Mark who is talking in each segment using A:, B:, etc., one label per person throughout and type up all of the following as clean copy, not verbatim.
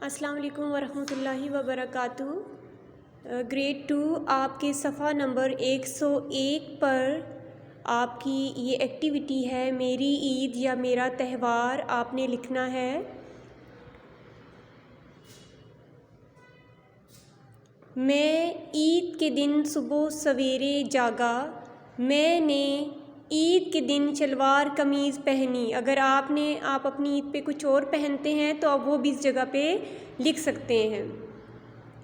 A: السلام علیکم ورحمۃ اللہ وبرکاتہ۔ گریڈ 2 آپ کے صفحہ نمبر 101 پر آپ کی یہ ایکٹیویٹی ہے، میری عید یا میرا تہوار۔ آپ نے لکھنا ہے میں عید کے دن صبح سویرے جاگا، میں نے عید کے دن شلوار قمیض پہنی۔ اگر آپ اپنی عید پہ کچھ اور پہنتے ہیں تو آپ وہ بھی اس جگہ پہ لکھ سکتے ہیں۔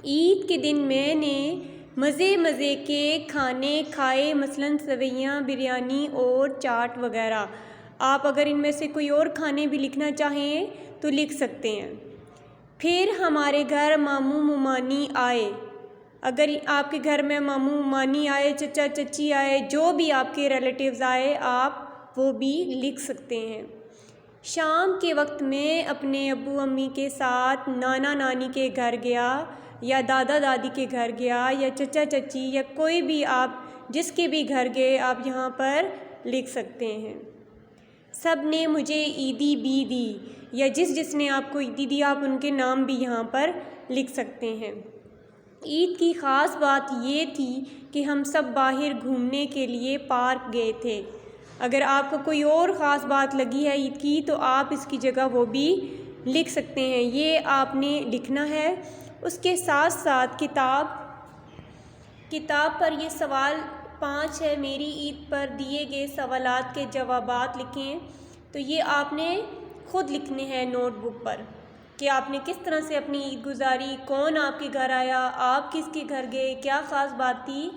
A: عید کے دن میں نے مزے کے کھانے کھائے، مثلاً سویاں، بریانی اور چاٹ وغیرہ۔ آپ اگر ان میں سے کوئی اور کھانے بھی لکھنا چاہیں تو لکھ سکتے ہیں۔ پھر ہمارے گھر ماموں ممانی آئے۔ اگر آپ کے گھر میں ماموں ممانی آئے، چچا چچی آئے، جو بھی آپ کے ریلیٹیوز آئے، آپ وہ بھی لکھ سکتے ہیں۔ شام کے وقت میں اپنے ابو امی کے ساتھ نانا نانی کے گھر گیا یا دادا دادی کے گھر گیا یا چچا چچی یا کوئی بھی آپ جس کے بھی گھر گئے، آپ یہاں پر لکھ سکتے ہیں۔ سب نے مجھے عیدی بھی دی، یا جس نے آپ کو عیدی دی آپ ان کے نام بھی یہاں پر لکھ سکتے ہیں۔ عید کی خاص بات یہ تھی کہ ہم سب باہر گھومنے کے لیے پارک گئے تھے۔ اگر آپ کو کوئی اور خاص بات لگی ہے عید کی تو آپ اس کی جگہ وہ بھی لکھ سکتے ہیں۔ یہ آپ نے لکھنا ہے۔ اس کے ساتھ ساتھ کتاب پر یہ سوال 5 ہے، میری عید پر دیے گئے سوالات کے جوابات لکھیں۔ تو یہ آپ نے خود لکھنے ہیں نوٹ بک پر کہ آپ نے کس طرح سے اپنی عید گزاری، کون آپ کے گھر آیا، آپ کس کے گھر گئے، کیا خاص بات تھی،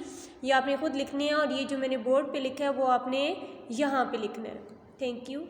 A: یہ آپ نے خود لکھنے ہیں۔ اور یہ جو میں نے بورڈ پہ لکھا ہے وہ آپ نے یہاں پہ لکھنا ہے۔ Thank you.